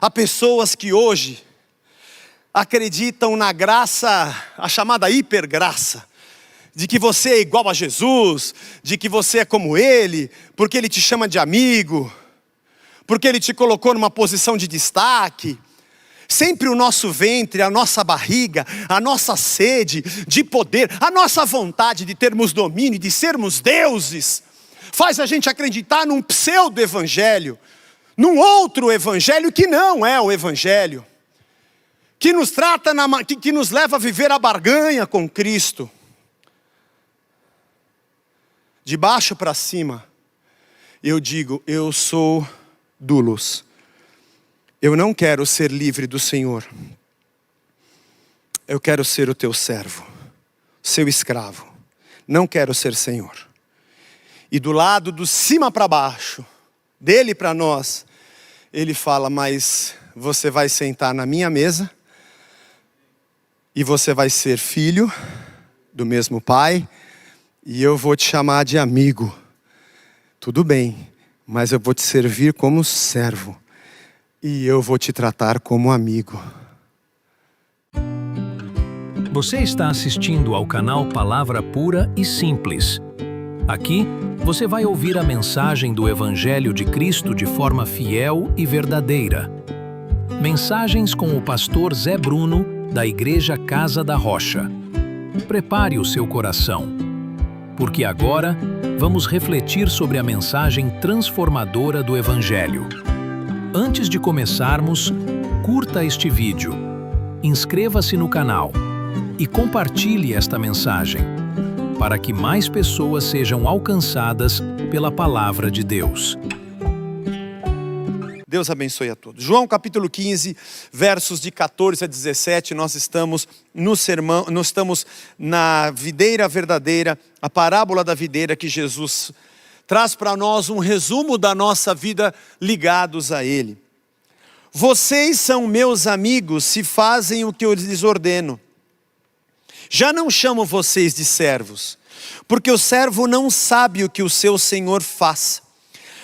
Há pessoas que hoje acreditam na graça, a chamada hipergraça, de que você é igual a Jesus, de que você é como Ele, porque Ele te chama de amigo, porque Ele te colocou numa posição de destaque. Sempre o nosso ventre, a nossa barriga, a nossa sede de poder, a nossa vontade de termos domínio, de sermos deuses, faz a gente acreditar num pseudo-evangelho, num outro evangelho que não é o evangelho, que nos trata, que nos leva a viver a barganha com Cristo. De baixo para cima, eu digo, eu sou doulos. Eu não quero ser livre do Senhor. Eu quero ser o teu servo, seu escravo. Não quero ser Senhor. E do lado do cima para baixo, dele para nós, ele fala, mas você vai sentar na minha mesa, e você vai ser filho do mesmo pai, e eu vou te chamar de amigo. Tudo bem, mas eu vou te servir como servo. E eu vou te tratar como amigo. Você está assistindo ao canal Palavra Pura e Simples. Aqui, você vai ouvir a mensagem do Evangelho de Cristo de forma fiel e verdadeira. Mensagens com o pastor Zé Bruno, da Igreja Casa da Rocha. Prepare o seu coração, porque agora vamos refletir sobre a mensagem transformadora do Evangelho. Antes de começarmos, curta este vídeo, inscreva-se no canal e compartilhe esta mensagem, para que mais pessoas sejam alcançadas pela Palavra de Deus. Deus abençoe a todos. João capítulo 15, versos de 14 a 17, nós estamos no sermão, nós estamos na videira verdadeira, a parábola da videira que Jesus traz para nós um resumo da nossa vida ligados a Ele. Vocês são meus amigos se fazem o que eu lhes ordeno. Já não chamo vocês de servos, porque o servo não sabe o que o seu senhor faz.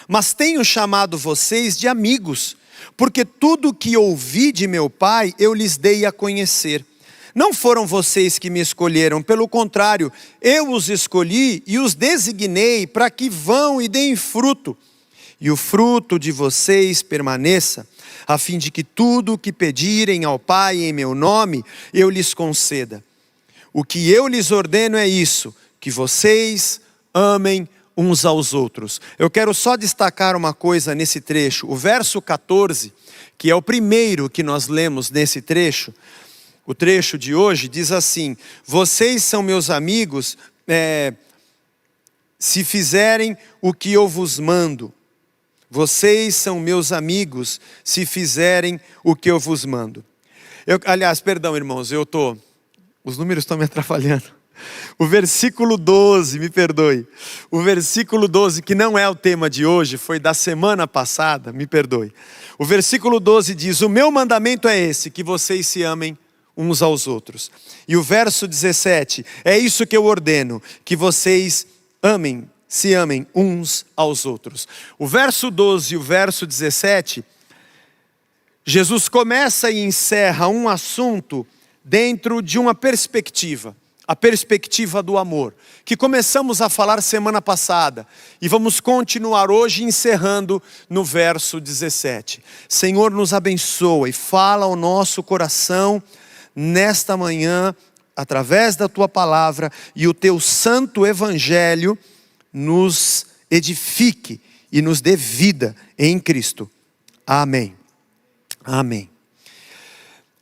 Mas tenho chamado vocês de amigos, porque tudo o que ouvi de meu Pai eu lhes dei a conhecer. Não foram vocês que me escolheram, pelo contrário, eu os escolhi e os designei para que vão e deem fruto. E o fruto de vocês permaneça, a fim de que tudo o que pedirem ao Pai em meu nome, eu lhes conceda. O que eu lhes ordeno é isso, que vocês amem uns aos outros. Eu quero só destacar uma coisa nesse trecho. O verso 14, que é o primeiro que nós lemos nesse trecho, o trecho de hoje diz assim, vocês são meus amigos se fizerem o que eu vos mando. Vocês são meus amigos se fizerem o que eu vos mando. Aliás, perdão irmãos, os números estão me atrapalhando. O versículo 12, me perdoe. O versículo 12, que não é o tema de hoje, foi da semana passada, me perdoe. O versículo 12 diz, o meu mandamento é esse, que vocês se amem uns aos outros. E o verso 17, é isso que eu ordeno, que vocês se amem uns aos outros. O verso 12 e o verso 17, Jesus começa e encerra um assunto dentro de uma perspectiva. A perspectiva do amor, que começamos a falar semana passada, e vamos continuar hoje encerrando no verso 17. Senhor, nos abençoa e fala ao nosso coração nesta manhã, através da Tua palavra, e o Teu santo evangelho nos edifique e nos dê vida em Cristo. Amém. Amém.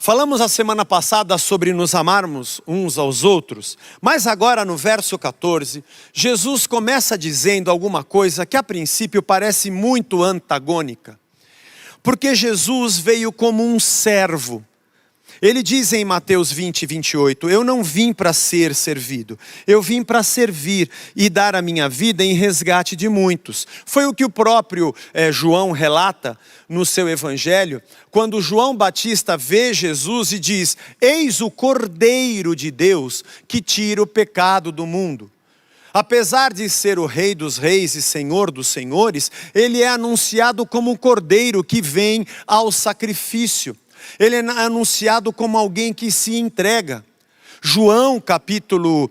Falamos a semana passada sobre nos amarmos uns aos outros, mas agora no verso 14, Jesus começa dizendo alguma coisa que a princípio parece muito antagônica. Porque Jesus veio como um servo. Ele diz em Mateus 20, 28, eu não vim para ser servido, eu vim para servir e dar a minha vida em resgate de muitos. Foi o que o próprio João relata no seu evangelho, quando João Batista vê Jesus e diz, eis o Cordeiro de Deus que tira o pecado do mundo. Apesar de ser o Rei dos Reis e Senhor dos Senhores, ele é anunciado como um cordeiro que vem ao sacrifício. Ele é anunciado como alguém que se entrega. João capítulo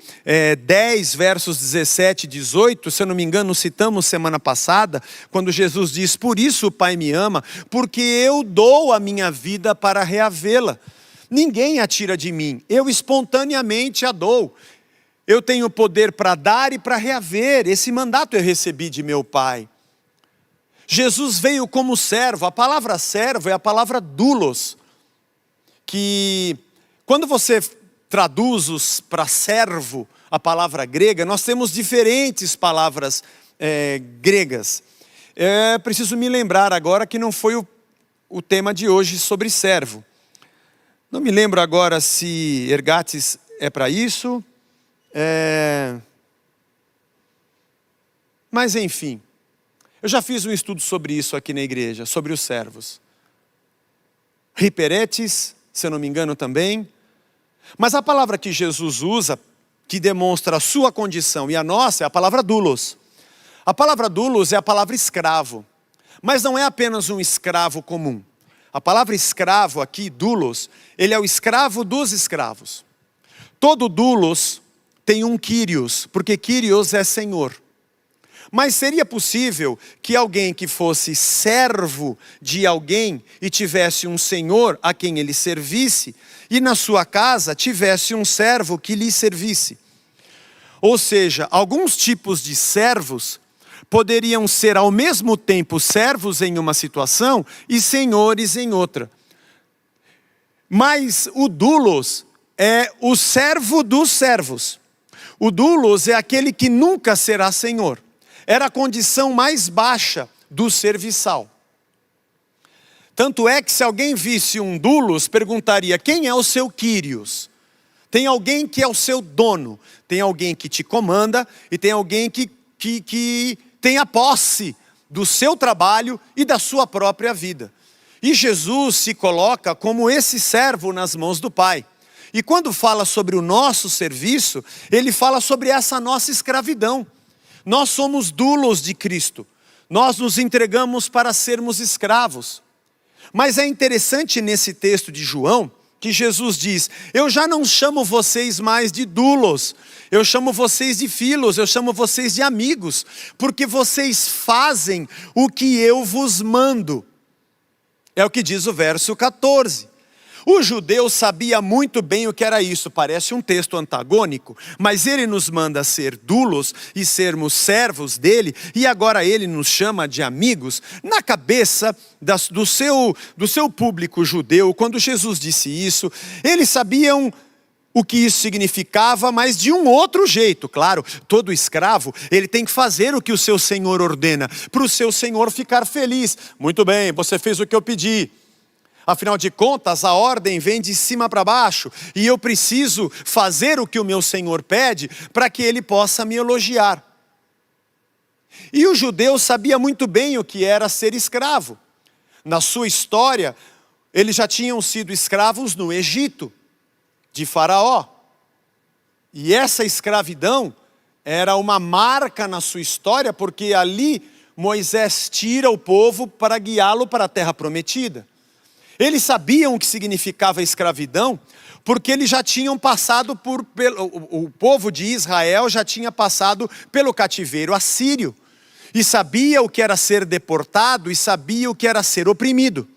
10, versos 17 e 18, se eu não me engano, citamos semana passada, quando Jesus diz: por isso o Pai me ama, porque eu dou a minha vida para reavê-la. Ninguém a tira de mim, eu espontaneamente a dou. Eu tenho poder para dar e para reaver, esse mandato eu recebi de meu Pai. Jesus veio como servo, a palavra servo é a palavra doulos, que quando você traduz para servo a palavra grega, nós temos diferentes palavras gregas. Preciso me lembrar agora que não foi o tema de hoje sobre servo. Não me lembro agora se ergates é para isso. Mas enfim, eu já fiz um estudo sobre isso aqui na igreja, sobre os servos. Hiperetes, se eu não me engano também. Mas a palavra que Jesus usa, que demonstra a sua condição e a nossa, é a palavra doulos. A palavra doulos é a palavra escravo. Mas não é apenas um escravo comum. A palavra escravo aqui, doulos, ele é o escravo dos escravos. Todo doulos tem um Kyrios, porque Kyrios é Senhor. Mas seria possível que alguém que fosse servo de alguém e tivesse um senhor a quem ele servisse, e na sua casa tivesse um servo que lhe servisse. Ou seja, alguns tipos de servos poderiam ser ao mesmo tempo servos em uma situação e senhores em outra. Mas o doulos é o servo dos servos. O doulos é aquele que nunca será senhor. Era a condição mais baixa do serviçal. Tanto é que se alguém visse um doulos, perguntaria: quem é o seu Kyrios? Tem alguém que é o seu dono, tem alguém que te comanda e tem alguém que tem a posse do seu trabalho e da sua própria vida. E Jesus se coloca como esse servo nas mãos do Pai. E quando fala sobre o nosso serviço, ele fala sobre essa nossa escravidão. Nós somos doulos de Cristo. Nós nos entregamos para sermos escravos. Mas é interessante nesse texto de João, que Jesus diz: eu já não chamo vocês mais de doulos, eu chamo vocês de filhos, eu chamo vocês de amigos, porque vocês fazem o que eu vos mando. É o que diz o verso 14. O judeu sabia muito bem o que era isso, parece um texto antagônico, mas ele nos manda ser doulos e sermos servos dele, e agora ele nos chama de amigos. Na cabeça do seu público judeu, quando Jesus disse isso, eles sabiam o que isso significava, mas de um outro jeito. Claro, todo escravo, ele tem que fazer o que o seu senhor ordena, para o seu senhor ficar feliz. Muito bem, você fez o que eu pedi. Afinal de contas, a ordem vem de cima para baixo, e eu preciso fazer o que o meu Senhor pede, para que Ele possa me elogiar. E o judeu sabia muito bem o que era ser escravo. Na sua história, eles já tinham sido escravos no Egito, de Faraó. E essa escravidão era uma marca na sua história, porque ali Moisés tira o povo para guiá-lo para a terra prometida. Eles sabiam o que significava a escravidão, porque eles já tinham passado o povo de Israel já tinha passado pelo cativeiro assírio. E sabia o que era ser deportado e sabia o que era ser oprimido.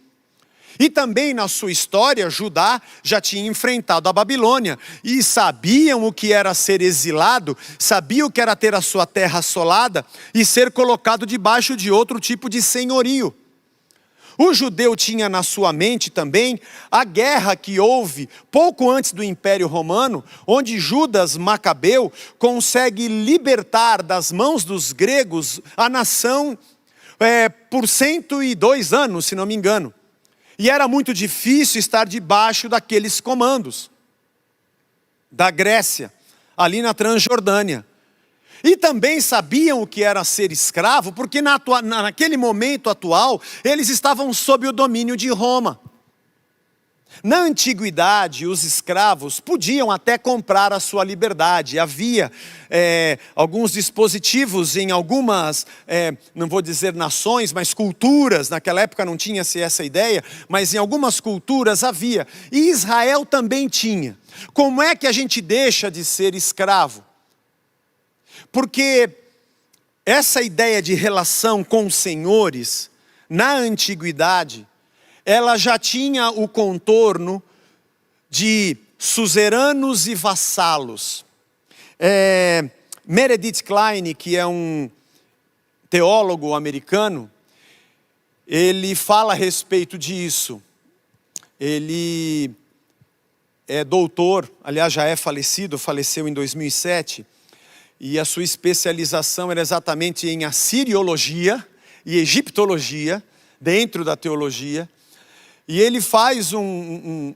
E também na sua história, Judá já tinha enfrentado a Babilônia. E sabiam o que era ser exilado, sabiam o que era ter a sua terra assolada e ser colocado debaixo de outro tipo de senhorio. O judeu tinha na sua mente também a guerra que houve pouco antes do Império Romano, onde Judas Macabeu consegue libertar das mãos dos gregos a nação por 102 anos, se não me engano. E era muito difícil estar debaixo daqueles comandos da Grécia, ali na Transjordânia. E também sabiam o que era ser escravo, porque naquele momento atual, eles estavam sob o domínio de Roma. Na antiguidade, os escravos podiam até comprar a sua liberdade. Havia alguns dispositivos em algumas, não vou dizer nações, mas culturas. Naquela época não tinha-se essa ideia, mas em algumas culturas havia. E Israel também tinha. Como é que a gente deixa de ser escravo? Porque essa ideia de relação com os senhores, na antiguidade, ela já tinha o contorno de suzeranos e vassalos. Meredith Kline, que é um teólogo americano, ele fala a respeito disso. Ele é doutor, aliás já é falecido, faleceu em 2007, e a sua especialização era exatamente em assiriologia e egiptologia, dentro da teologia. E ele faz um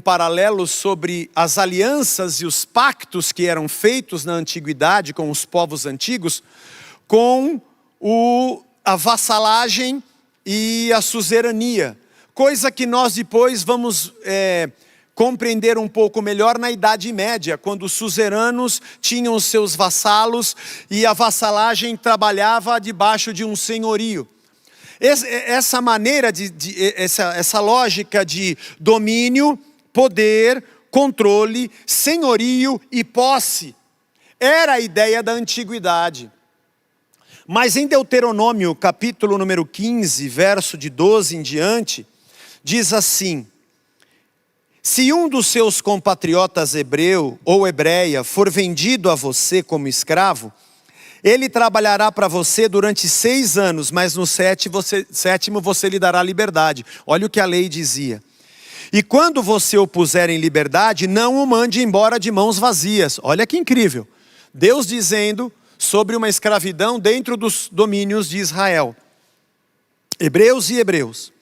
paralelo sobre as alianças e os pactos que eram feitos na antiguidade com os povos antigos, com a vassalagem e a suzerania. Coisa que nós depois vamos compreender um pouco melhor na Idade Média, quando os suzeranos tinham os seus vassalos e a vassalagem trabalhava debaixo de um senhorio. Essa maneira, essa lógica de domínio, poder, controle, senhorio e posse, era a ideia da antiguidade. Mas em Deuteronômio, capítulo número 15, verso de 12 em diante, diz assim: se um dos seus compatriotas hebreu ou hebreia for vendido a você como escravo, ele trabalhará para você durante 6 anos, mas no sétimo você lhe dará liberdade. Olha o que a lei dizia. E quando você o puser em liberdade, não o mande embora de mãos vazias. Olha que incrível. Deus dizendo sobre uma escravidão dentro dos domínios de Israel. Hebreus e hebreus.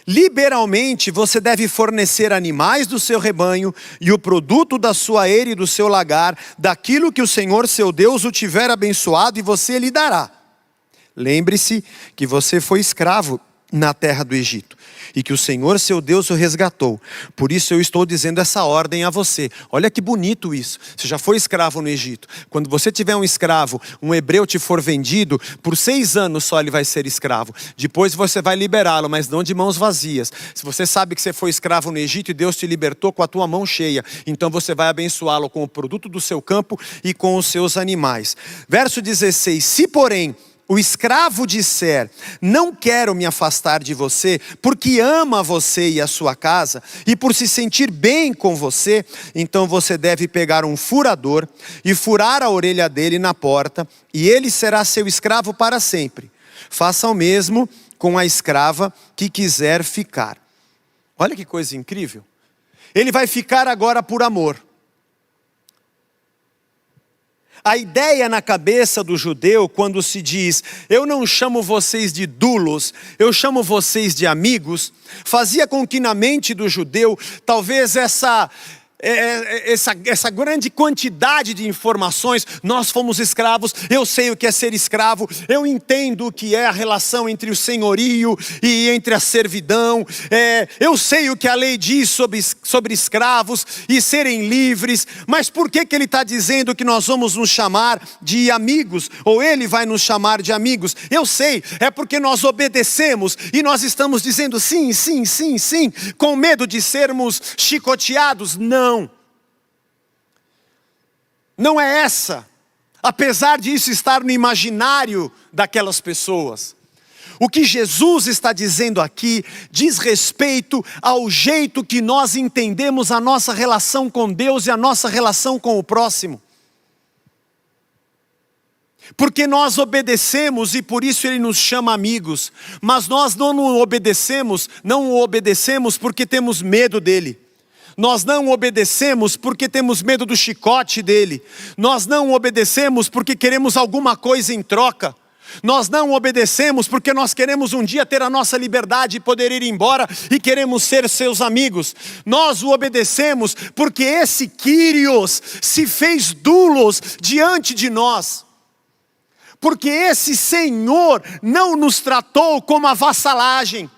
Liberalmente você deve fornecer animais do seu rebanho e o produto da sua eira e do seu lagar, daquilo que o Senhor seu Deus o tiver abençoado, e você lhe dará. Lembre-se que você foi escravo na terra do Egito, e que o Senhor seu Deus o resgatou. Por isso eu estou dizendo essa ordem a você. Olha que bonito isso. Você já foi escravo no Egito. Quando você tiver um escravo, um hebreu te for vendido, por 6 anos só ele vai ser escravo. Depois você vai liberá-lo, mas não de mãos vazias. Se você sabe que você foi escravo no Egito e Deus te libertou com a tua mão cheia, então você vai abençoá-lo com o produto do seu campo e com os seus animais. Verso 16, se porém o escravo disser, não quero me afastar de você, porque ama você e a sua casa, e por se sentir bem com você, então você deve pegar um furador e furar a orelha dele na porta, e ele será seu escravo para sempre. Faça o mesmo com a escrava que quiser ficar. Olha que coisa incrível. Ele vai ficar agora por amor. A ideia na cabeça do judeu, quando se diz, eu não chamo vocês de dulos, eu chamo vocês de amigos, fazia com que na mente do judeu, talvez essa grande quantidade de informações, nós fomos escravos, eu sei o que é ser escravo, eu entendo o que é a relação entre o senhorio e entre a servidão, eu sei o que a lei diz sobre escravos e serem livres, mas por que ele está dizendo que nós vamos nos chamar de amigos, ou ele vai nos chamar de amigos? Eu sei, é porque nós obedecemos e nós estamos dizendo sim, sim, sim, sim, com medo de sermos chicoteados. Não é essa, apesar de isso estar no imaginário daquelas pessoas. O que Jesus está dizendo aqui diz respeito ao jeito que nós entendemos a nossa relação com Deus e a nossa relação com o próximo. Porque nós obedecemos e por isso Ele nos chama amigos, mas nós não o obedecemos porque temos medo dEle. Nós não obedecemos porque temos medo do chicote dele. Nós não obedecemos porque queremos alguma coisa em troca. Nós não obedecemos porque nós queremos um dia ter a nossa liberdade e poder ir embora e queremos ser seus amigos. Nós o obedecemos porque esse Kyrios se fez doulos diante de nós. Porque esse Senhor não nos tratou como a vassalagem.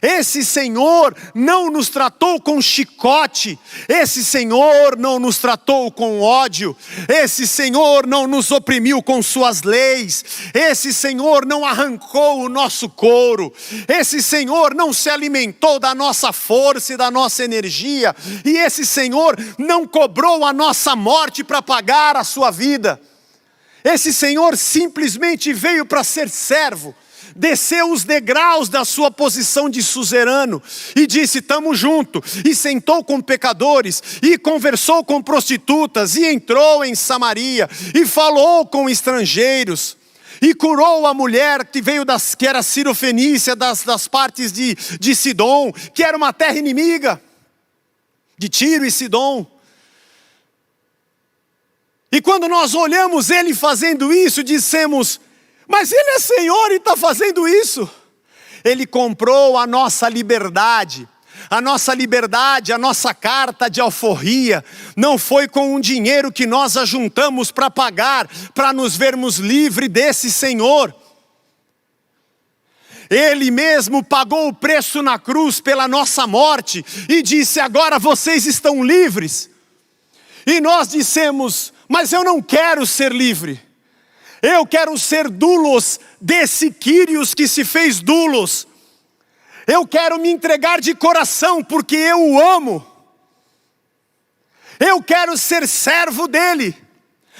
Esse Senhor não nos tratou com chicote, esse Senhor não nos tratou com ódio, esse Senhor não nos oprimiu com suas leis, esse Senhor não arrancou o nosso couro, esse Senhor não se alimentou da nossa força e da nossa energia, e esse Senhor não cobrou a nossa morte para pagar a sua vida. Esse Senhor simplesmente veio para ser servo, desceu os degraus da sua posição de suzerano e disse: estamos juntos, e sentou com pecadores, e conversou com prostitutas, e entrou em Samaria, e falou com estrangeiros, e curou a mulher que veio que era Cirofenícia, das partes de Sidom, que era uma terra inimiga, de Tiro e Sidom. E quando nós olhamos ele fazendo isso, dissemos: mas ele é Senhor e está fazendo isso. Ele comprou a nossa liberdade. A nossa liberdade, a nossa carta de alforria, não foi com um dinheiro que nós ajuntamos para pagar, para nos vermos livres desse Senhor. Ele mesmo pagou o preço na cruz pela nossa morte e disse: agora vocês estão livres. E nós dissemos: mas eu não quero ser livre. Eu quero ser doulos desse Quírios que se fez doulos. Eu quero me entregar de coração porque eu o amo. Eu quero ser servo dele.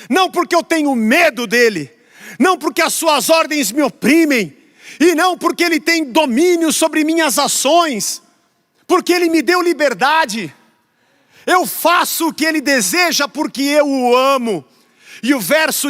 Não porque eu tenho medo dele. Não porque as suas ordens me oprimem. E não porque ele tem domínio sobre minhas ações. Porque ele me deu liberdade. Eu faço o que ele deseja porque eu o amo. E o verso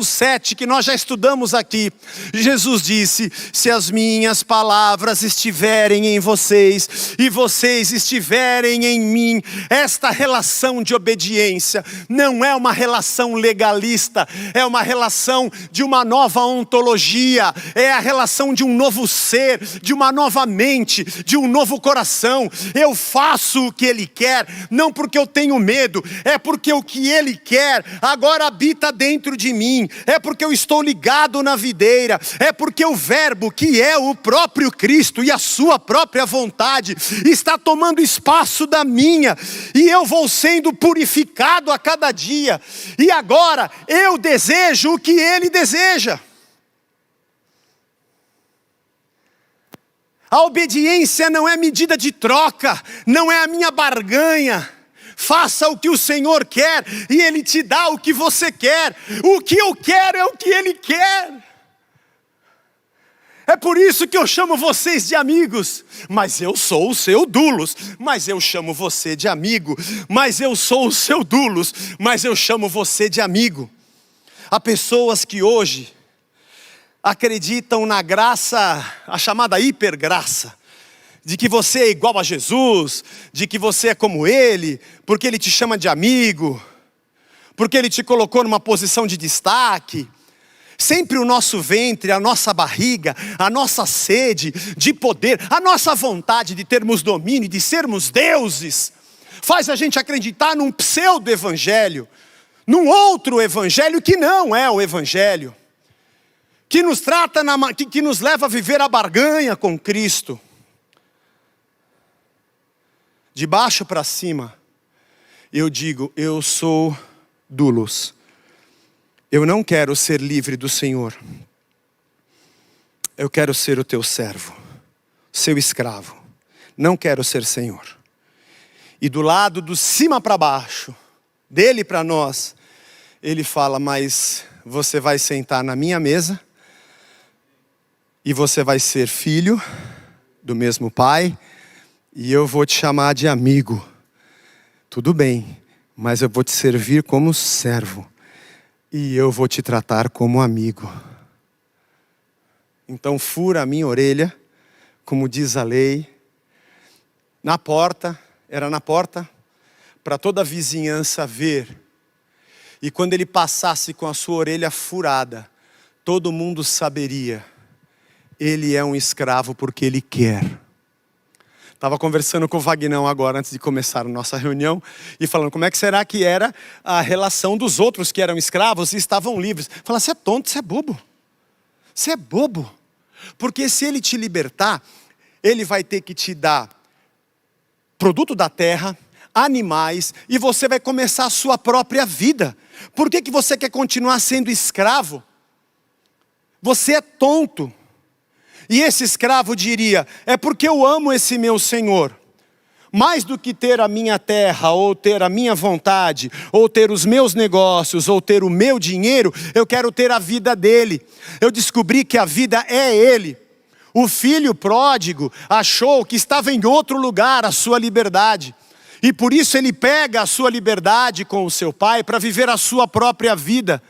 7 que nós já estudamos aqui, Jesus disse: se as minhas palavras estiverem em vocês e vocês estiverem em mim, esta relação de obediência não é uma relação legalista, é uma relação de uma nova ontologia, é a relação de um novo ser, de uma nova mente, de um novo coração. Eu faço o que ele quer, não porque eu tenho medo, é porque o que ele quer agora habita dentro de mim, é porque eu estou ligado na videira, é porque o verbo que é o próprio Cristo e a sua própria vontade está tomando espaço da minha, e eu vou sendo purificado a cada dia, e agora eu desejo o que ele deseja. A obediência não é medida de troca, não é a minha barganha. Faça o que o Senhor quer e Ele te dá o que você quer. O que eu quero é o que Ele quer. É por isso que eu chamo vocês de amigos. Mas eu sou o seu doulos. Mas eu chamo você de amigo. Mas eu sou o seu doulos. Mas eu chamo você de amigo. Há pessoas que hoje acreditam na graça, a chamada hipergraça. De que você é igual a Jesus, de que você é como Ele, porque Ele te chama de amigo, porque Ele te colocou numa posição de destaque. Sempre o nosso ventre, a nossa barriga, a nossa sede de poder, a nossa vontade de termos domínio, de sermos deuses, faz a gente acreditar num pseudo-evangelho, num outro evangelho que não é o evangelho, que nos trata, que nos leva a viver a barganha com Cristo. De baixo para cima, eu digo: eu sou doulos. Eu não quero ser livre do Senhor. Eu quero ser o teu servo, seu escravo. Não quero ser Senhor. E do lado do cima para baixo, dele para nós, ele fala: mas você vai sentar na minha mesa, e você vai ser filho do mesmo pai, e eu vou te chamar de amigo. Tudo bem, mas eu vou te servir como servo. E eu vou te tratar como amigo. Então fura a minha orelha, como diz a lei. Na porta, era na porta, para toda a vizinhança ver. E quando ele passasse com a sua orelha furada, todo mundo saberia. Ele é um escravo porque ele quer. Estava conversando com o Vagnão agora, antes de começar a nossa reunião, e falando como é que será que era a relação dos outros que eram escravos e estavam livres. Fala: você é tonto, você é bobo. Você é bobo. Porque se ele te libertar, Ele vai ter que te dar produto da terra, animais, e você vai começar a sua própria vida. Por que você quer continuar sendo escravo? Você é tonto. E esse escravo diria, é porque eu amo esse meu Senhor. Mais do que ter a minha terra, ou ter a minha vontade, ou ter os meus negócios, ou ter o meu dinheiro, eu quero ter a vida dele. Eu descobri que a vida é ele. O filho pródigo achou que estava em outro lugar a sua liberdade. E por isso ele pega a sua liberdade com o seu pai para viver a sua própria vida.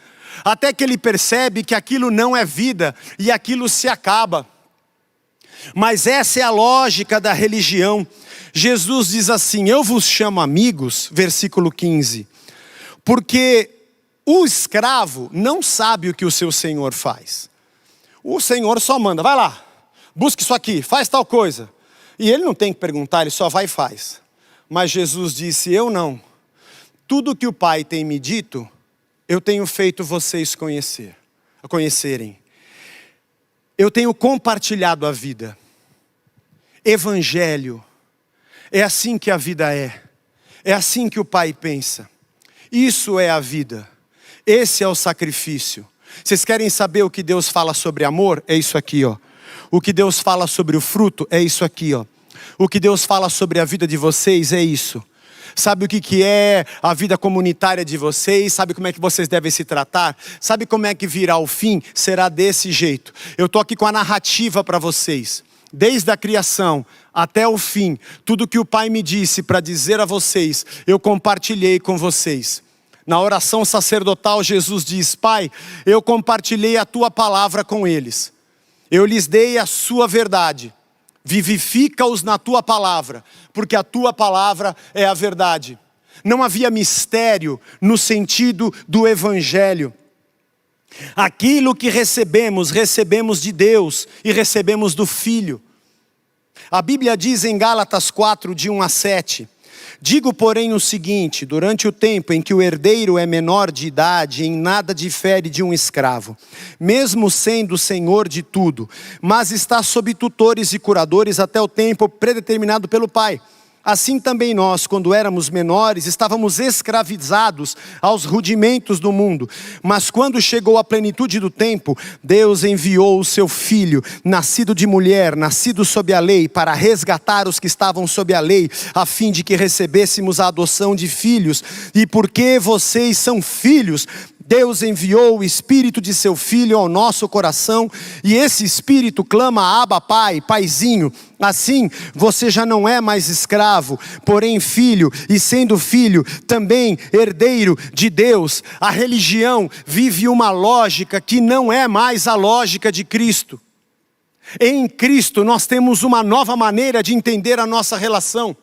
Até que ele percebe que aquilo não é vida e aquilo se acaba. Mas essa é a lógica da religião. Jesus diz assim, eu vos chamo amigos, versículo 15, porque o escravo não sabe o que o seu senhor faz. O senhor só manda, vai lá, busca isso aqui, faz tal coisa. E ele não tem que perguntar, ele só vai e faz. Mas Jesus disse, eu não. Tudo que o Pai tem me dito, eu tenho feito vocês conhecerem. Eu tenho compartilhado a vida. Evangelho. É assim que a vida é. É assim que o Pai pensa. Isso é a vida. Esse é o sacrifício. Vocês querem saber o que Deus fala sobre amor? É isso aqui, ó. O que Deus fala sobre o fruto? É isso aqui, ó. O que Deus fala sobre a vida de vocês? É isso. Sabe o que é a vida comunitária de vocês? Sabe como é que vocês devem se tratar? Sabe como é que virá o fim? Será desse jeito. Eu estou aqui com a narrativa para vocês. Desde a criação até o fim, tudo que o Pai me disse para dizer a vocês, eu compartilhei com vocês. Na oração sacerdotal, Jesus diz, Pai, eu compartilhei a tua palavra com eles. Eu lhes dei a sua verdade. Vivifica-os na tua palavra, porque a tua palavra é a verdade. Não havia mistério no sentido do evangelho. Aquilo que recebemos de Deus e recebemos do Filho. A Bíblia diz em Gálatas 4, de 1 a 7, digo, porém, o seguinte, durante o tempo em que o herdeiro é menor de idade, em nada difere de um escravo, mesmo sendo senhor de tudo, mas está sob tutores e curadores até o tempo predeterminado pelo Pai. Assim também nós, quando éramos menores, estávamos escravizados aos rudimentos do mundo. Mas quando chegou a plenitude do tempo, Deus enviou o seu Filho, nascido de mulher, nascido sob a lei, para resgatar os que estavam sob a lei, a fim de que recebêssemos a adoção de filhos. E porque vocês são filhos, Deus enviou o Espírito de seu Filho ao nosso coração, e esse Espírito clama, Abba, Pai, Paizinho. Assim, você já não é mais escravo, porém filho, e sendo filho, também herdeiro de Deus. A religião vive uma lógica que não é mais a lógica de Cristo. Em Cristo nós temos uma nova maneira de entender a nossa relação.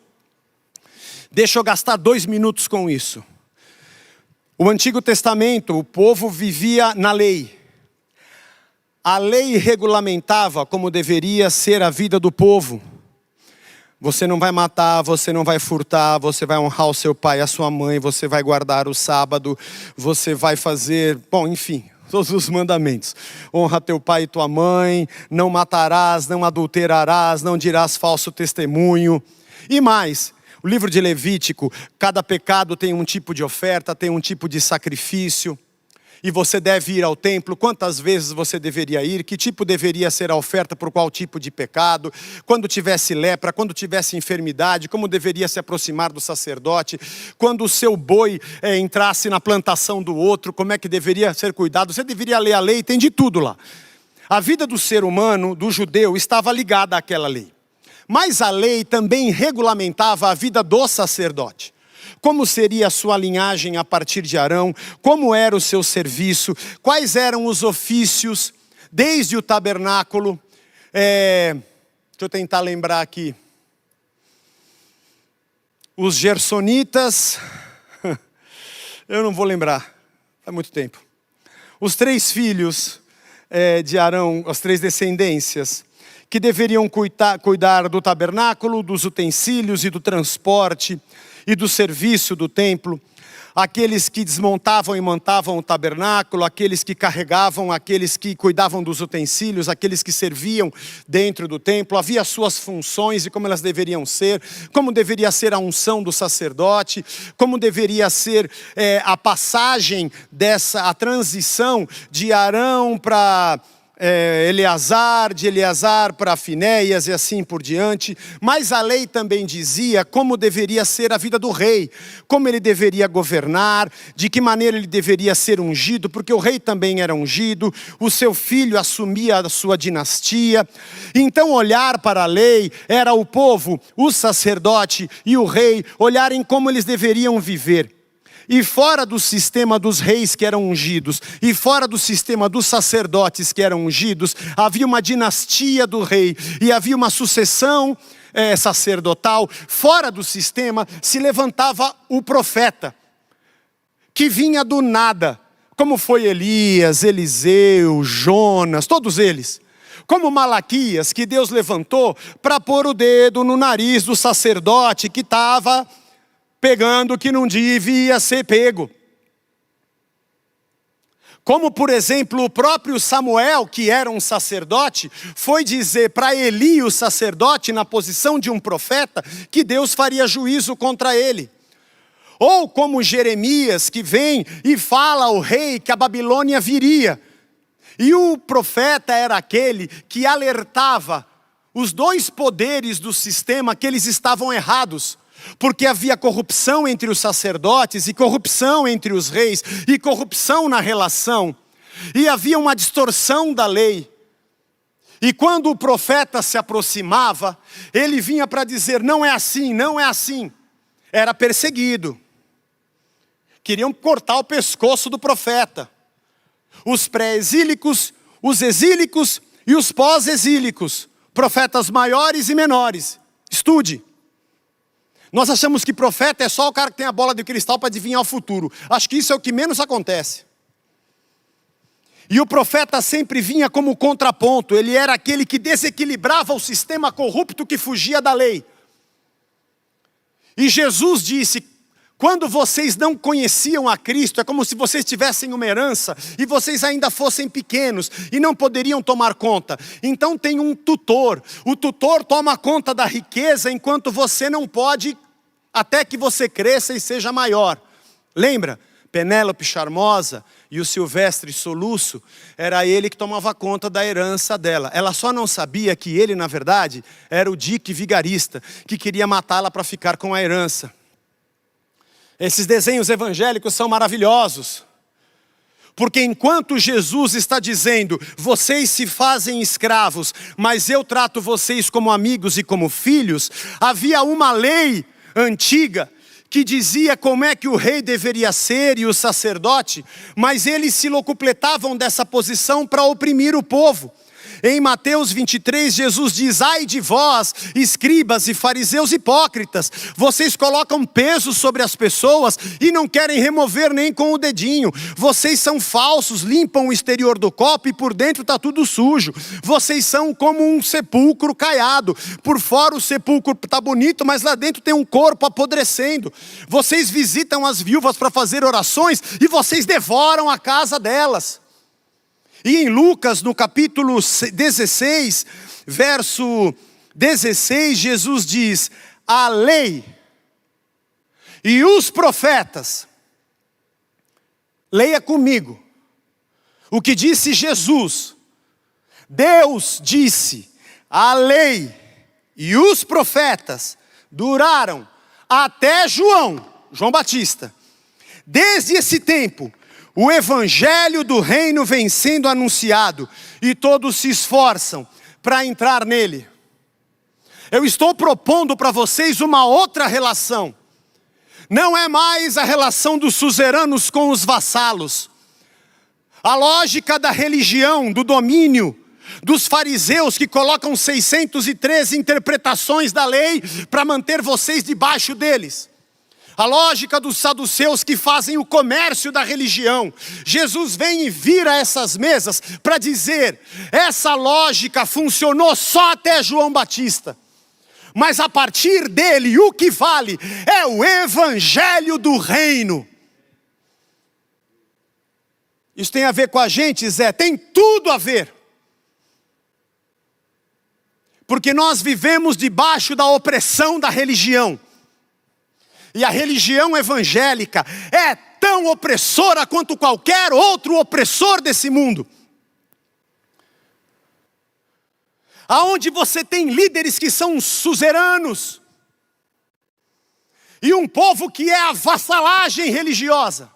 Deixa eu gastar 2 minutos com isso. O Antigo Testamento, o povo vivia na lei. A lei regulamentava como deveria ser a vida do povo. Você não vai matar, você não vai furtar, você vai honrar o seu pai e a sua mãe, você vai guardar o sábado, você vai fazer, enfim, todos os mandamentos. Honra teu pai e tua mãe, não matarás, não adulterarás, não dirás falso testemunho. E mais, o livro de Levítico, cada pecado tem um tipo de oferta, tem um tipo de sacrifício. E você deve ir ao templo, quantas vezes você deveria ir, que tipo deveria ser a oferta por qual tipo de pecado, quando tivesse lepra, quando tivesse enfermidade, como deveria se aproximar do sacerdote, quando o seu boi entrasse na plantação do outro, como é que deveria ser cuidado, você deveria ler a lei, tem de tudo lá. A vida do ser humano, do judeu, estava ligada àquela lei. Mas a lei também regulamentava a vida do sacerdote. Como seria a sua linhagem a partir de Arão? Como era o seu serviço? Quais eram os ofícios? Desde o tabernáculo. Deixa eu tentar lembrar aqui. Os gersonitas. Eu não vou lembrar. Faz muito tempo. Os 3 filhos de Arão, as 3 descendências, que deveriam cuidar do tabernáculo, dos utensílios e do transporte e do serviço do templo. aqueles que desmontavam e montavam o tabernáculo, aqueles que carregavam, aqueles que cuidavam dos utensílios, aqueles que serviam dentro do templo. Havia suas funções e como elas deveriam ser, como deveria ser a unção do sacerdote, como deveria ser a passagem a transição de Arão para Eleazar, de Eleazar para Finéias e assim por diante. Mas a lei também dizia como deveria ser a vida do rei, como ele deveria governar, de que maneira ele deveria ser ungido, porque o rei também era ungido, o seu filho assumia a sua dinastia. Então olhar para a lei era o povo, o sacerdote e o rei olharem como eles deveriam viver. E fora do sistema dos reis que eram ungidos, e fora do sistema dos sacerdotes que eram ungidos, havia uma dinastia do rei, e havia uma sucessão sacerdotal. Fora do sistema se levantava o profeta, que vinha do nada, como foi Elias, Eliseu, Jonas, todos eles. Como Malaquias, que Deus levantou para pôr o dedo no nariz do sacerdote que estava pegando o que não devia ser pego. Como, por exemplo, o próprio Samuel, que era um sacerdote, foi dizer para Eli, o sacerdote, na posição de um profeta, que Deus faria juízo contra ele. Ou como Jeremias, que vem e fala ao rei que a Babilônia viria. E o profeta era aquele que alertava os dois poderes do sistema que eles estavam errados. Porque havia corrupção entre os sacerdotes, e corrupção entre os reis, e corrupção na relação. E havia uma distorção da lei. E quando o profeta se aproximava, ele vinha para dizer, não é assim, não é assim. Era perseguido. Queriam cortar o pescoço do profeta. Os pré-exílicos, os exílicos e os pós-exílicos. Profetas maiores e menores. Estude. Nós achamos que profeta é só o cara que tem a bola de cristal para adivinhar o futuro. Acho que isso é o que menos acontece. E o profeta sempre vinha como contraponto. Ele era aquele que desequilibrava o sistema corrupto que fugia da lei. E Jesus disse, quando vocês não conheciam a Cristo, é como se vocês tivessem uma herança e vocês ainda fossem pequenos e não poderiam tomar conta. Então tem um tutor. O tutor toma conta da riqueza enquanto você não pode, até que você cresça e seja maior. Lembra? Penélope Charmosa e o Silvestre Soluço, era ele que tomava conta da herança dela. Ela só não sabia que ele, na verdade, era o Dick vigarista, que queria matá-la para ficar com a herança. Esses desenhos evangélicos são maravilhosos. Porque enquanto Jesus está dizendo, vocês se fazem escravos, mas eu trato vocês como amigos e como filhos, havia uma lei antiga que dizia como é que o rei deveria ser e o sacerdote, mas eles se locupletavam dessa posição para oprimir o povo. Em Mateus 23, Jesus diz, ai de vós, escribas e fariseus hipócritas, vocês colocam peso sobre as pessoas e não querem remover nem com o dedinho. Vocês são falsos, limpam o exterior do copo e por dentro está tudo sujo. Vocês são como um sepulcro caiado. Por fora o sepulcro está bonito, mas lá dentro tem um corpo apodrecendo. Vocês visitam as viúvas para fazer orações e vocês devoram a casa delas. E em Lucas, no capítulo 16, verso 16, Jesus diz, a lei e os profetas, leia comigo, o que disse Jesus, Deus disse, a lei e os profetas duraram até João Batista. Desde esse tempo, o evangelho do reino vem sendo anunciado e todos se esforçam para entrar nele. Eu estou propondo para vocês uma outra relação. Não é mais a relação dos suzeranos com os vassalos. A lógica da religião, do domínio, dos fariseus que colocam 613 interpretações da lei para manter vocês debaixo deles. A lógica dos saduceus que fazem o comércio da religião. Jesus vem e vira essas mesas para dizer, essa lógica funcionou só até João Batista. Mas a partir dele, o que vale é o evangelho do reino. Isso tem a ver com a gente, Zé? Tem tudo a ver. Porque nós vivemos debaixo da opressão da religião. E a religião evangélica é tão opressora quanto qualquer outro opressor desse mundo. Aonde você tem líderes que são suzeranos. E um povo que é a vassalagem religiosa.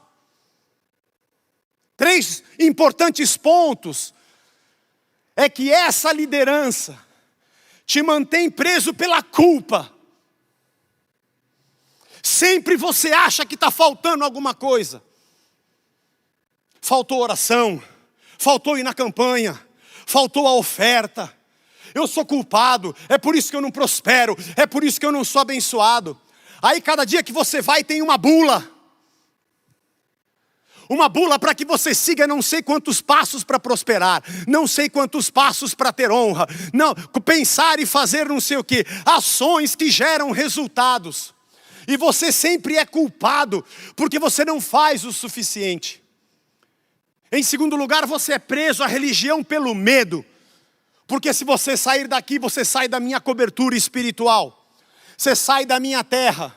3 importantes pontos. É que essa liderança te mantém preso pela culpa. Sempre você acha que está faltando alguma coisa. Faltou oração, faltou ir na campanha, faltou a oferta. Eu sou culpado, é por isso que eu não prospero, é por isso que eu não sou abençoado. Aí cada dia que você vai tem uma bula. Uma bula para que você siga não sei quantos passos para prosperar, não sei quantos passos para ter honra, não, pensar e fazer não sei o que, ações que geram resultados. E você sempre é culpado, porque você não faz o suficiente. Em segundo lugar, você é preso à religião pelo medo. Porque se você sair daqui, você sai da minha cobertura espiritual. Você sai da minha terra.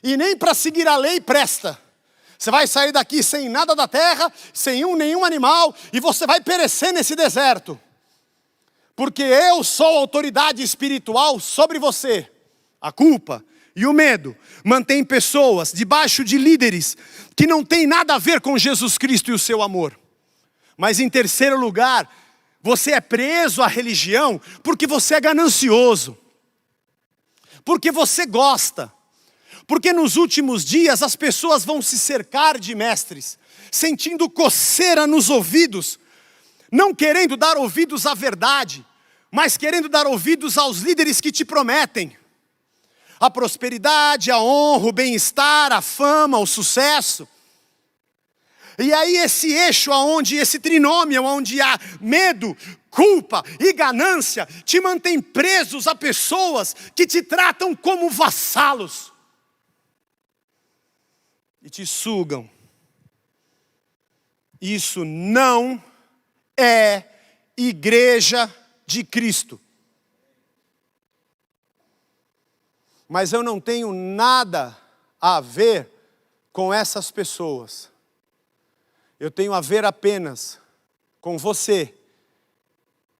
E nem para seguir a lei presta. Você vai sair daqui sem nada da terra, sem nenhum animal, e você vai perecer nesse deserto. Porque eu sou autoridade espiritual sobre você. A culpa e o medo mantém pessoas debaixo de líderes que não têm nada a ver com Jesus Cristo e o seu amor. Mas em terceiro lugar, você é preso à religião porque você é ganancioso. Porque você gosta. Porque nos últimos dias as pessoas vão se cercar de mestres, sentindo coceira nos ouvidos, não querendo dar ouvidos à verdade, mas querendo dar ouvidos aos líderes que te prometem a prosperidade, a honra, o bem-estar, a fama, o sucesso. E aí esse eixo, esse trinômio, onde há medo, culpa e ganância, te mantém presos a pessoas que te tratam como vassalos. E te sugam. Isso não é igreja de Cristo. Mas eu não tenho nada a ver com essas pessoas. Eu tenho a ver apenas com você,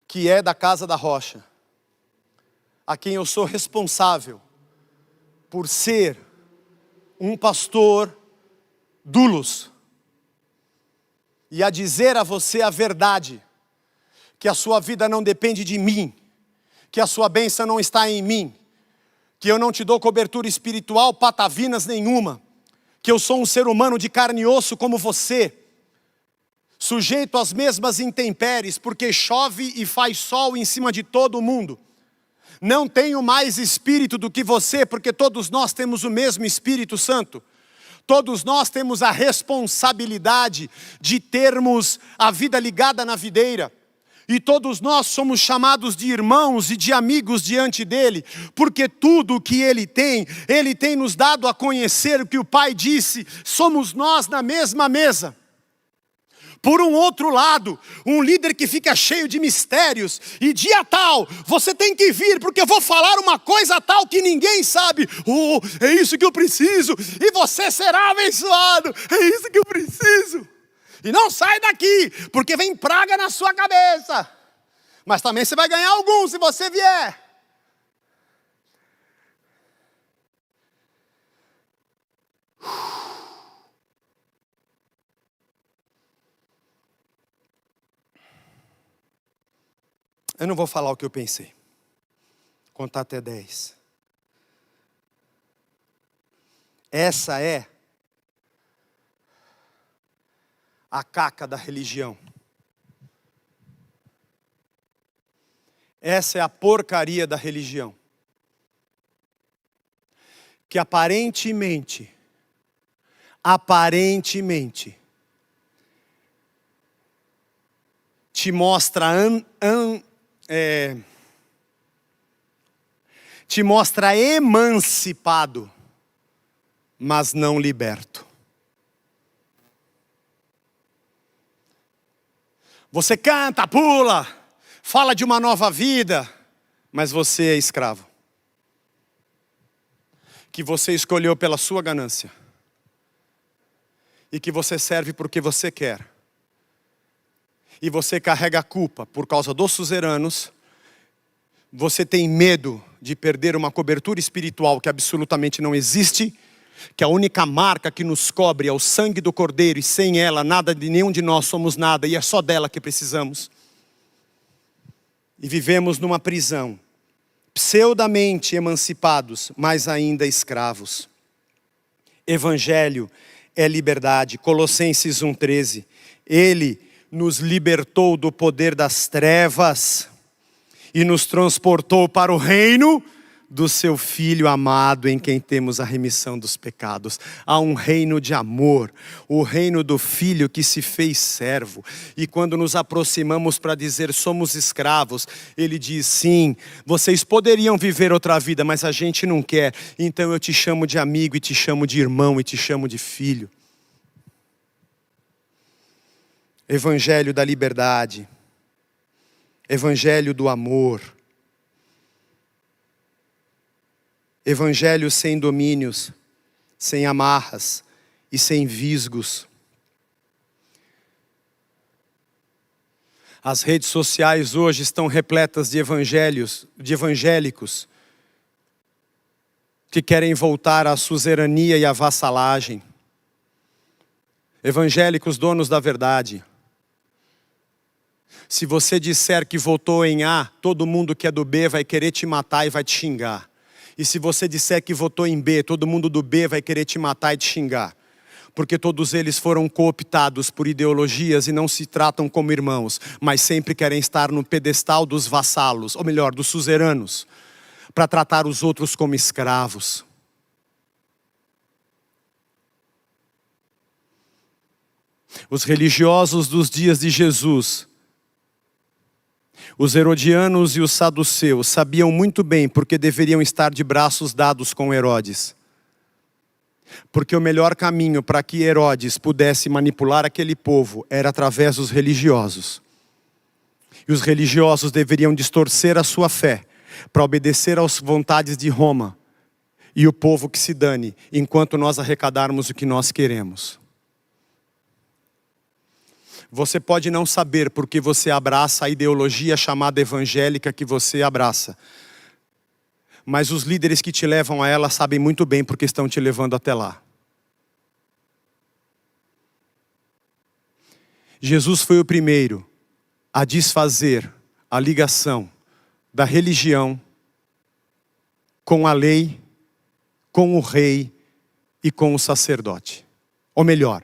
que é da Casa da Rocha, a quem eu sou responsável por ser um pastor dulos, e a dizer a você a verdade, que a sua vida não depende de mim, que a sua bênção não está em mim, que eu não te dou cobertura espiritual, patavinas nenhuma, que eu sou um ser humano de carne e osso como você, sujeito às mesmas intempéries, porque chove e faz sol em cima de todo mundo. Não tenho mais espírito do que você, porque todos nós temos o mesmo Espírito Santo. Todos nós temos a responsabilidade de termos a vida ligada na videira. E todos nós somos chamados de irmãos e de amigos diante dele, porque tudo o que ele tem nos dado a conhecer o que o Pai disse, somos nós na mesma mesa. Por um outro lado, um líder que fica cheio de mistérios, e dia tal, você tem que vir, porque eu vou falar uma coisa tal que ninguém sabe. Oh, é isso que eu preciso, e você será abençoado, é isso que eu preciso. E não sai daqui, porque vem praga na sua cabeça. Mas também você vai ganhar algum se você vier. Eu não vou falar o que eu pensei. Contar até 10. Essa é a caca da religião. Essa é a porcaria da religião. Que aparentemente, te mostra te mostra emancipado, mas não liberto. Você canta, pula, fala de uma nova vida, mas você é escravo. Que você escolheu pela sua ganância. E que você serve porque você quer. E você carrega a culpa por causa dos suzeranos. Você tem medo de perder uma cobertura espiritual que absolutamente não existe. Que a única marca que nos cobre é o sangue do Cordeiro. E sem ela, nada de nenhum de nós somos nada. E é só dela que precisamos. E vivemos numa prisão. Pseudamente emancipados, mas ainda escravos. Evangelho é liberdade. Colossenses 1,13. Ele nos libertou do poder das trevas e nos transportou para o reino do seu Filho amado, em quem temos a remissão dos pecados. Há um reino de amor, o reino do Filho que se fez servo. E quando nos aproximamos para dizer somos escravos, Ele diz sim, vocês poderiam viver outra vida, mas a gente não quer. Então eu te chamo de amigo, e te chamo de irmão, e te chamo de filho. Evangelho da liberdade. Evangelho do amor. Evangelho sem domínios, sem amarras e sem visgos. As redes sociais hoje estão repletas de evangélicos que querem voltar à suzerania e à vassalagem. Evangélicos donos da verdade. Se você disser que votou em A, todo mundo que é do B vai querer te matar e vai te xingar. E se você disser que votou em B, todo mundo do B vai querer te matar e te xingar. Porque todos eles foram cooptados por ideologias e não se tratam como irmãos, mas sempre querem estar no pedestal dos vassalos, ou melhor, dos suzeranos, para tratar os outros como escravos. Os religiosos dos dias de Jesus, os herodianos e os saduceus sabiam muito bem porque deveriam estar de braços dados com Herodes. Porque o melhor caminho para que Herodes pudesse manipular aquele povo era através dos religiosos. E os religiosos deveriam distorcer a sua fé para obedecer às vontades de Roma. E o povo que se dane, enquanto nós arrecadarmos o que nós queremos. Você pode não saber porque você abraça a ideologia chamada evangélica que você abraça. Mas os líderes que te levam a ela sabem muito bem porque estão te levando até lá. Jesus foi o primeiro a desfazer a ligação da religião com a lei, com o rei e com o sacerdote. Ou melhor,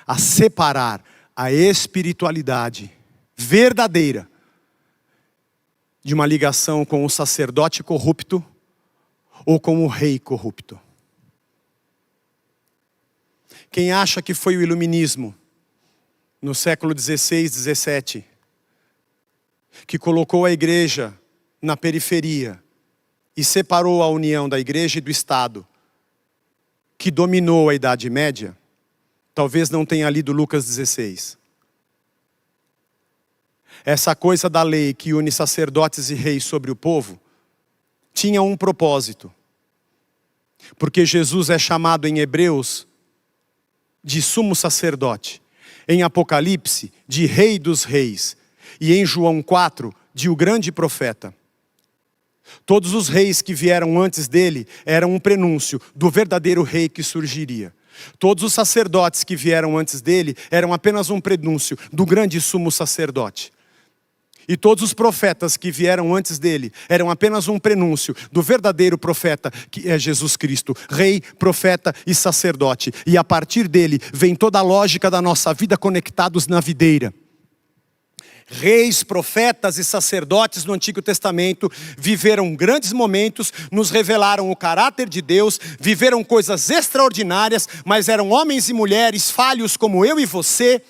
a separar a espiritualidade verdadeira de uma ligação com o sacerdote corrupto ou com o rei corrupto. Quem acha que foi o iluminismo no século 16, 17, que colocou a igreja na periferia e separou a união da igreja e do Estado, que dominou a Idade Média, talvez não tenha lido Lucas 16. Essa coisa da lei que une sacerdotes e reis sobre o povo tinha um propósito. Porque Jesus é chamado em Hebreus de sumo sacerdote, em Apocalipse de rei dos reis e em João 4 de o grande profeta. Todos os reis que vieram antes dele eram um prenúncio do verdadeiro rei que surgiria. Todos os sacerdotes que vieram antes dele eram apenas um prenúncio do grande sumo sacerdote. E todos os profetas que vieram antes dele eram apenas um prenúncio do verdadeiro profeta que é Jesus Cristo, rei, profeta e sacerdote. E a partir dele vem toda a lógica da nossa vida conectados na videira. Reis, profetas e sacerdotes no Antigo Testamento viveram grandes momentos, nos revelaram o caráter de Deus, viveram coisas extraordinárias, mas eram homens e mulheres falhos como eu e você,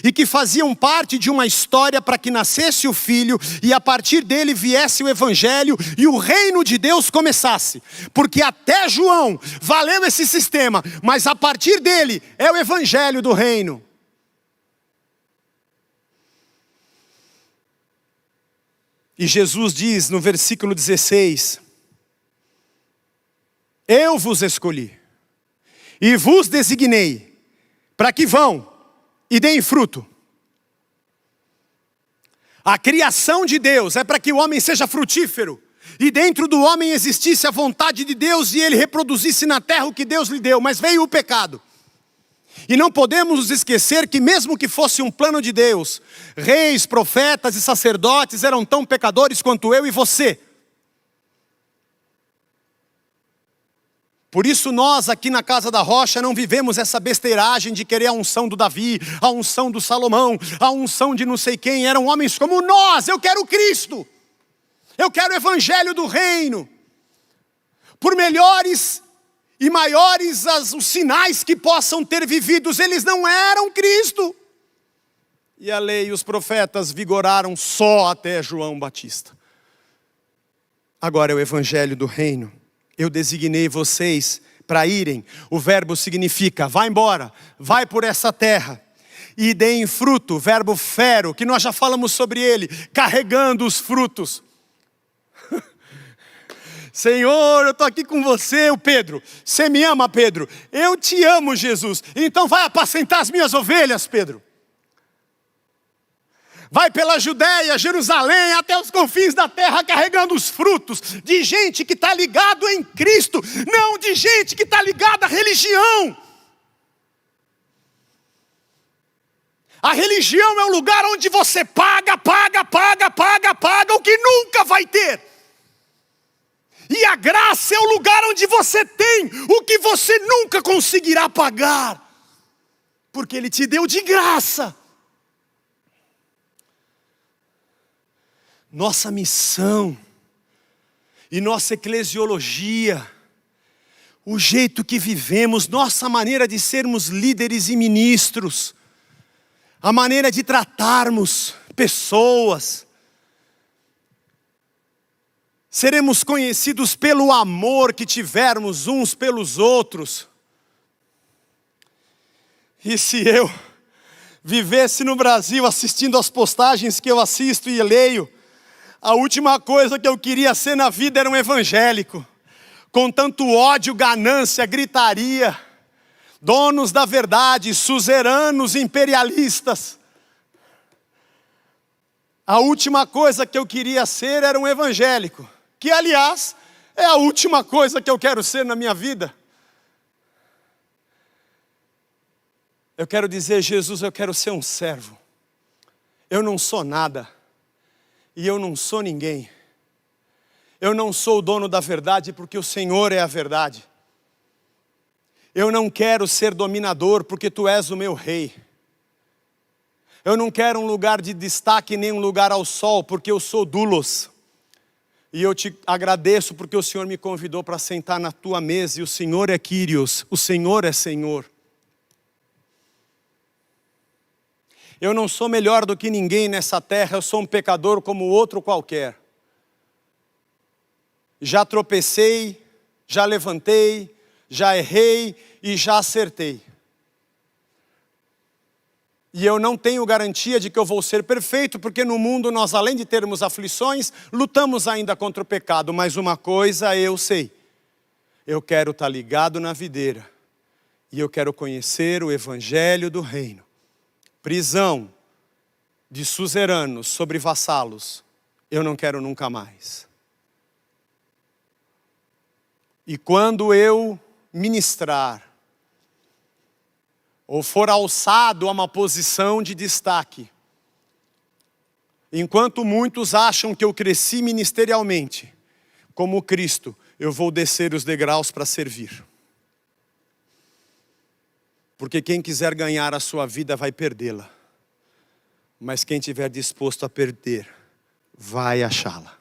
e que faziam parte de uma história para que nascesse o Filho, e a partir dele viesse o Evangelho, e o reino de Deus começasse. Porque até João valeu esse sistema, mas a partir dele é o Evangelho do reino. E Jesus diz no versículo 16: eu vos escolhi e vos designei para que vão e deem fruto. A criação de Deus é para que o homem seja frutífero. E dentro do homem existisse a vontade de Deus e ele reproduzisse na terra o que Deus lhe deu. Mas veio o pecado. E não podemos nos esquecer que mesmo que fosse um plano de Deus, reis, profetas e sacerdotes eram tão pecadores quanto eu e você. Por isso nós aqui na Casa da Rocha não vivemos essa besteiragem de querer a unção do Davi, a unção do Salomão, a unção de não sei quem. Eram homens como nós. Eu quero Cristo. Eu quero o Evangelho do Reino. Por melhores e maiores os sinais que possam ter vividos, eles não eram Cristo. E a lei e os profetas vigoraram só até João Batista. Agora é o Evangelho do Reino. Eu designei vocês para irem. O verbo significa, vai embora, vai por essa terra. E deem fruto, verbo fero, que nós já falamos sobre ele, carregando os frutos. Senhor, eu estou aqui com você, o Pedro. Você me ama, Pedro? Eu te amo, Jesus. Então vai apacentar as minhas ovelhas, Pedro. Vai pela Judéia, Jerusalém, até os confins da terra, carregando os frutos de gente que está ligado em Cristo, não de gente que está ligada à religião. A religião é um lugar onde você paga o que nunca vai ter. E a graça é o lugar onde você tem o que você nunca conseguirá pagar. Porque Ele te deu de graça. Nossa missão e nossa eclesiologia, o jeito que vivemos, nossa maneira de sermos líderes e ministros, a maneira de tratarmos pessoas, seremos conhecidos pelo amor que tivermos uns pelos outros. E se eu vivesse no Brasil assistindo às postagens que eu assisto e leio, a última coisa que eu queria ser na vida era um evangélico, com tanto ódio, ganância, gritaria, donos da verdade, suzeranos, imperialistas. A última coisa que eu queria ser era um evangélico, que aliás é a última coisa que eu quero ser na minha vida. Eu quero dizer, Jesus, eu quero ser um servo. Eu não sou nada. E eu não sou ninguém. Eu não sou o dono da verdade porque o Senhor é a verdade. Eu não quero ser dominador porque Tu és o meu rei. Eu não quero um lugar de destaque nem um lugar ao sol porque eu sou doulos. E eu te agradeço porque o Senhor me convidou para sentar na Tua mesa e o Senhor é Kyrios, o Senhor é Senhor. Eu não sou melhor do que ninguém nessa terra, eu sou um pecador como outro qualquer. Já tropecei, já levantei, já errei e já acertei. E eu não tenho garantia de que eu vou ser perfeito, porque no mundo nós, além de termos aflições, lutamos ainda contra o pecado. Mas uma coisa eu sei, eu quero estar ligado na videira, e eu quero conhecer o Evangelho do Reino. Prisão de suzeranos sobre vassalos, eu não quero nunca mais. E quando eu ministrar, ou for alçado a uma posição de destaque, enquanto muitos acham que eu cresci ministerialmente, como Cristo, eu vou descer os degraus para servir. Porque quem quiser ganhar a sua vida vai perdê-la. Mas quem estiver disposto a perder, vai achá-la.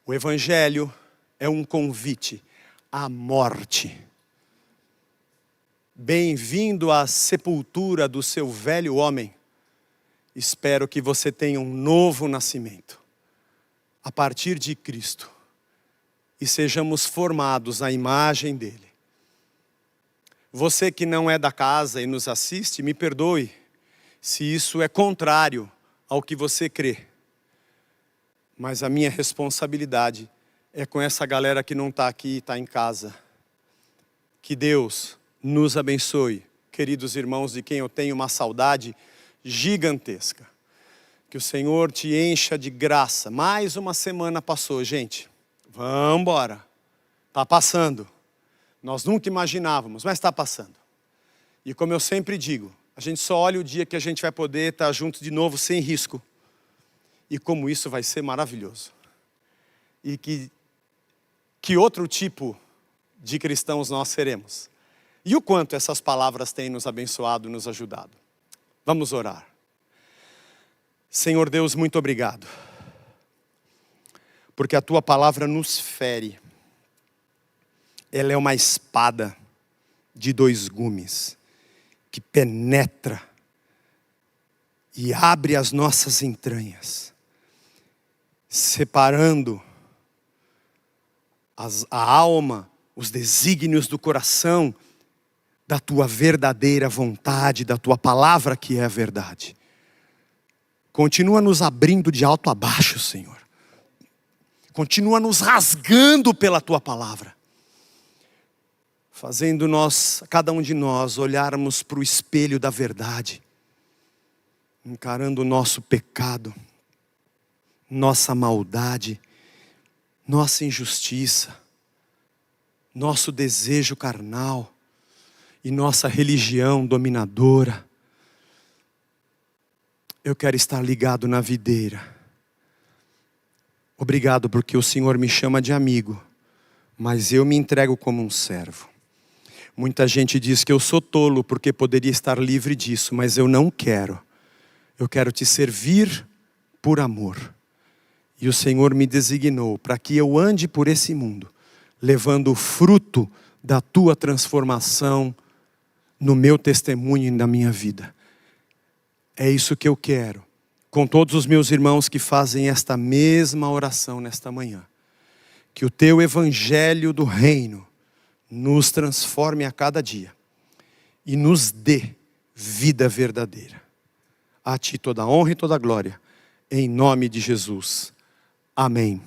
O Evangelho é um convite à morte. Bem-vindo à sepultura do seu velho homem. Espero que você tenha um novo nascimento, a partir de Cristo, e sejamos formados à imagem dele. Você que não é da casa e nos assiste, me perdoe se isso é contrário ao que você crê. Mas a minha responsabilidade é com essa galera que não está aqui e está em casa. Que Deus nos abençoe, queridos irmãos, de quem eu tenho uma saudade gigantesca. Que o Senhor te encha de graça. Mais uma semana passou, gente. Vamos embora. Está passando. Nós nunca imaginávamos, mas está passando. E como eu sempre digo, a gente só olha o dia que a gente vai poder estar junto de novo sem risco. E como isso vai ser maravilhoso. E que outro tipo de cristãos nós seremos. E o quanto essas palavras têm nos abençoado, nos ajudado. Vamos orar. Senhor Deus, muito obrigado. Porque a tua palavra nos fere. Ela é uma espada de 2 gumes que penetra e abre as nossas entranhas, separando a alma, os desígnios do coração da tua verdadeira vontade, da tua palavra que é a verdade. Continua nos abrindo de alto a baixo, Senhor. Continua nos rasgando pela tua palavra. Fazendo cada um de nós, olharmos para o espelho da verdade. Encarando o nosso pecado, nossa maldade, nossa injustiça, nosso desejo carnal e nossa religião dominadora. Eu quero estar ligado na videira. Obrigado porque o Senhor me chama de amigo, mas eu me entrego como um servo. Muita gente diz que eu sou tolo porque poderia estar livre disso, mas eu não quero. Eu quero te servir por amor. E o Senhor me designou para que eu ande por esse mundo, levando o fruto da tua transformação no meu testemunho e na minha vida. É isso que eu quero, com todos os meus irmãos que fazem esta mesma oração nesta manhã. Que o teu evangelho do reino nos transforme a cada dia e nos dê vida verdadeira. A ti toda a honra e toda a glória, em nome de Jesus. Amém.